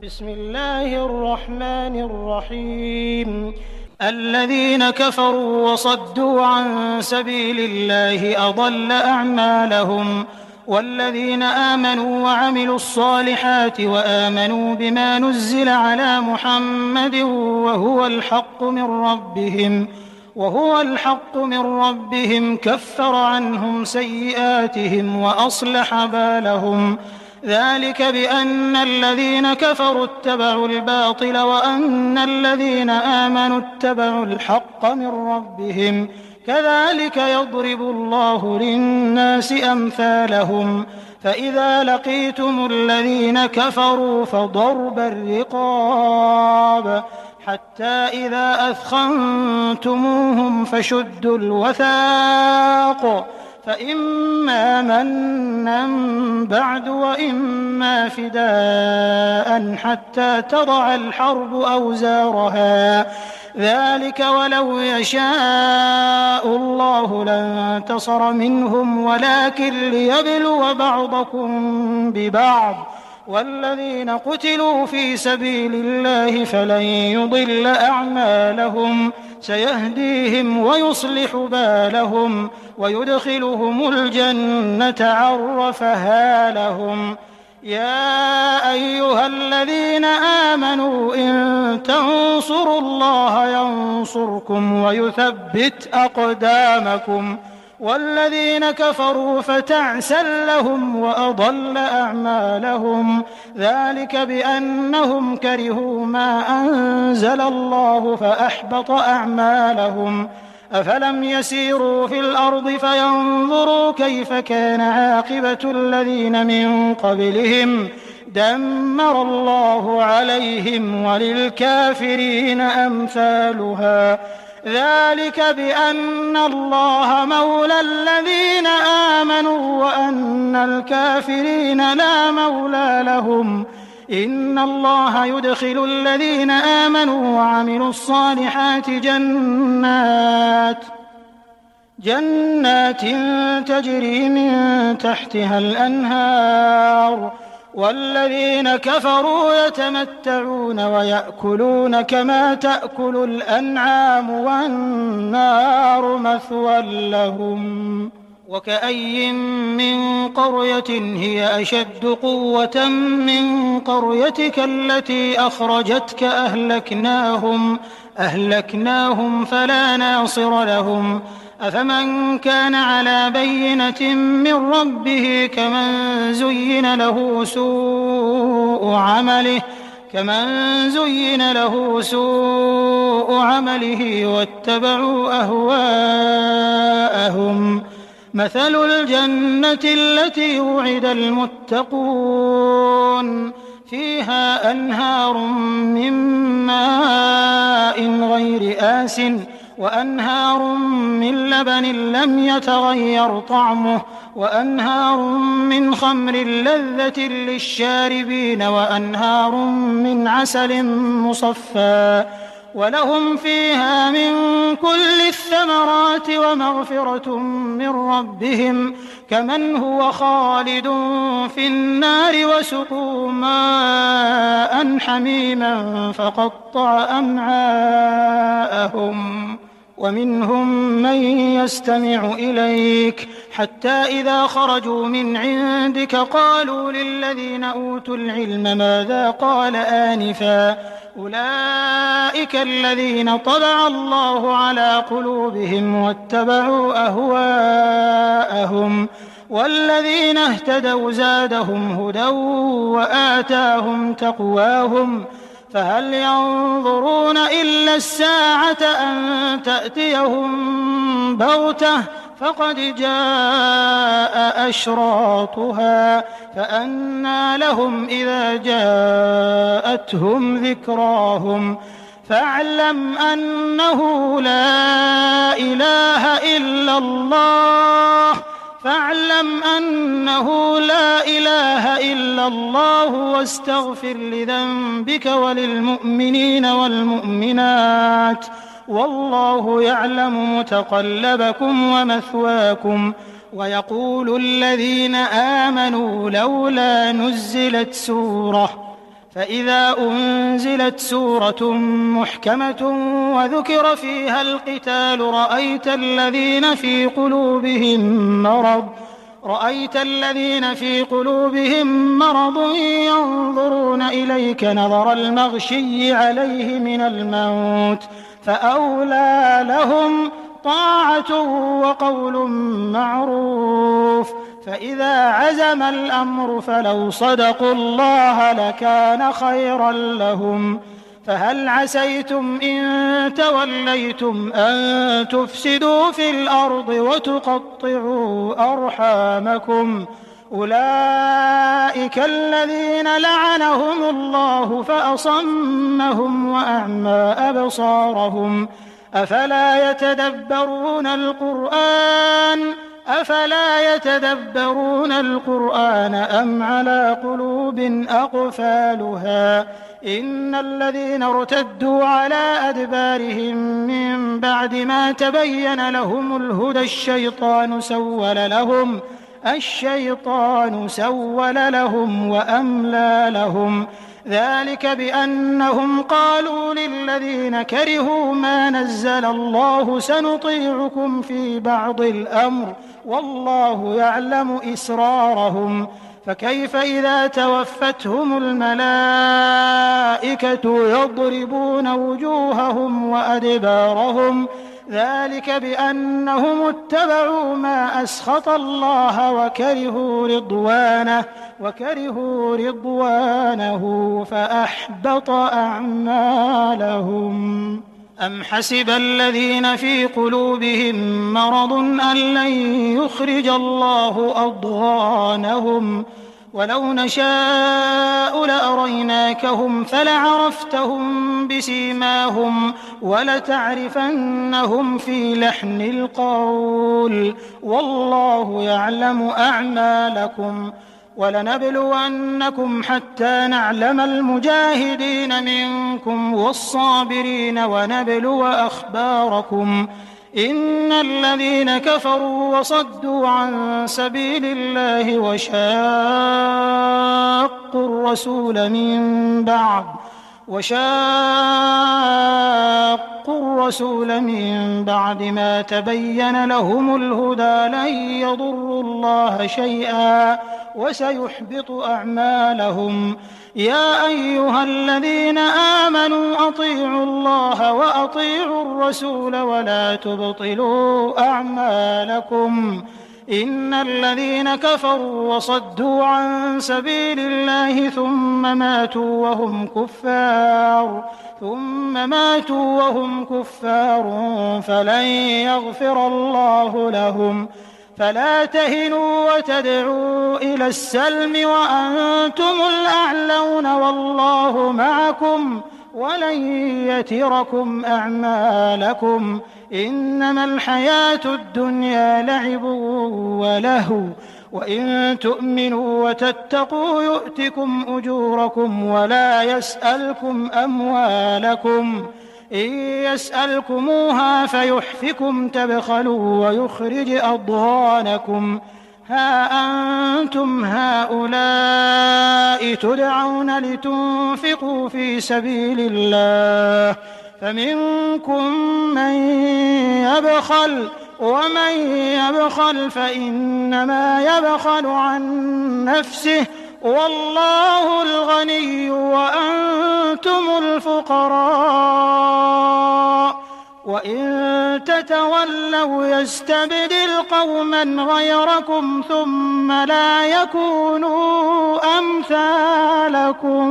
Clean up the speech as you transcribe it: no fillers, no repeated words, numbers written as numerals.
بسم الله الرحمن الرحيم. الذين كفروا وصدوا عن سبيل الله أضل أعمالهم، والذين آمنوا وعملوا الصالحات وآمنوا بما نزل على محمد وهو الحق من ربهم كفر عنهم سيئاتهم وأصلح بالهم. ذلك بأن الذين كفروا اتبعوا الباطل وأن الذين آمنوا اتبعوا الحق من ربهم، كذلك يضرب الله للناس أمثالهم. فإذا لقيتم الذين كفروا فضرب الرقاب حتى إذا أثخنتموهم فشدوا الوثاق، فإما منا بعد وإما فداء حتى تضع الحرب أوزارها، ذلك ولو يشاء الله لانتصر منهم ولكن ليبلو بعضكم ببعض. والذين قتلوا في سبيل الله فلن يضل أعمالهم، سيهديهم ويصلح بالهم ويدخلهم الجنة عرفها لهم. يا أيها الذين آمنوا إن تنصروا الله ينصركم ويثبت أقدامكم، والذين كفروا فتعسا لهم وأضل أعمالهم، ذلك بأنهم كرهوا ما أنزل الله فأحبط أعمالهم. أفلم يسيروا في الأرض فينظروا كيف كان عاقبة الذين من قبلهم، دمر الله عليهم وللكافرين أمثالها. ذلك بأن الله مولى الذين آمنوا وأن الكافرين لا مولى لهم. إن الله يدخل الذين آمنوا وعملوا الصالحات جنات تجري من تحتها الأنهار، والذين كفروا يتمتعون ويأكلون كما تأكل الأنعام والنار مثوى لهم. وكأي من قرية هي أشد قوة من قريتك التي أخرجتك أهلكناهم فلا ناصر لهم. أفمن كان على بينة من ربه كمن زين له سوء عمله واتبعوا أهواءهم. مثل الجنة التي وعد المتقون فيها أنهار من ماء غير آسٍ وأنهار من لبن لم يتغير طعمه وأنهار من خمر لذة للشاربين وأنهار من عسل مصفى، ولهم فيها من كل الثمرات ومغفرة من ربهم كمن هو خالد في النار وسقوا ماء حميما فقطع أمعاءهم. ومنهم من يستمع إليك حتى إذا خرجوا من عندك قالوا للذين أوتوا العلم ماذا قال آنفا، أولئك الذين طبع الله على قلوبهم واتبعوا أهواءهم، والذين اهتدوا زادهم هدى وآتاهم تقواهم. فهل ينظرون إلا الساعة أن تأتيهم بغتة فقد جاء أشراطها، فأنى لهم إذا جاءتهم ذكراهم. فاعلم أنه لا إله إلا الله واستغفر لذنبك وللمؤمنين والمؤمنات، والله يعلم متقلبكم ومثواكم. ويقول الذين آمنوا لولا نزلت سورة فإذا أنزلت سورة محكمة وذكر فيها القتال رأيت الذين في قلوبهم مرض ينظرون إليك نظر المغشي عليه من الموت فأولى لهم طاعة وقول معروف. فإذا عزم الأمر فلو صدقوا الله لكان خيرا لهم. فهل عسيتم إن توليتم أن تفسدوا في الأرض وتقطعوا أرحامكم؟ أولئك الذين لعنهم الله فأصمهم وأعمى أبصارهم. أفلا يتدبرون القرآن أم على قلوب أقفالها؟ إن الذين ارتدوا على أدبارهم من بعد ما تبين لهم الهدى الشيطان سول لهم وأملى لهم. ذلك بأنهم قالوا للذين كرهوا ما نزل الله سنطيعكم في بعض الأمر والله يعلم إسرارهم. فكيف إذا توفتهم الملائكة يضربون وجوههم وأدبارهم؟ ذلك بأنهم اتبعوا ما أسخط الله وكرهوا رضوانه فأحبط أعمالهم. أم حسب الذين في قلوبهم مرض أن لن يخرج الله أضغانهم ولو نشاء لأريناكهم فلعرفتهم بسيماهم ولتعرفنهم في لحن القول والله يعلم أعمالكم. ولنبلونكم حتى نعلم المجاهدين منكم والصابرين ونبلو أخباركم. إن الذين كفروا وصدوا عن سبيل الله وشاقوا الرسول من بعد ما تبين لهم الهدى لن يضروا الله شيئا وسيحبط أعمالهم. يا أيها الذين آمنوا أطيعوا الله وأطيعوا الرسول ولا تبطلوا أعمالكم. إن الذين كفروا وصدوا عن سبيل الله ثم ماتوا وهم كفار فلن يغفر الله لهم. فلا تهنوا وتدعوا إلى السلم وأنتم الأعلون والله معكم ولن يتركم أعمالكم. إنما الحياة الدنيا لعب ولهو وإن تؤمنوا وتتقوا يؤتكم أجوركم ولا يسألكم أموالكم. إن يسألكموها فيحفكم تبخلوا ويخرج أضغانكم. ها أنتم هؤلاء تدعون لتنفقوا في سبيل الله فمنكم من يبخل ومن يبخل فإنما يبخل عن نفسه والله الغني وأنتم الفقراء. وإن تتولوا يستبدل قوما غيركم ثم لا يكونوا أمثالكم.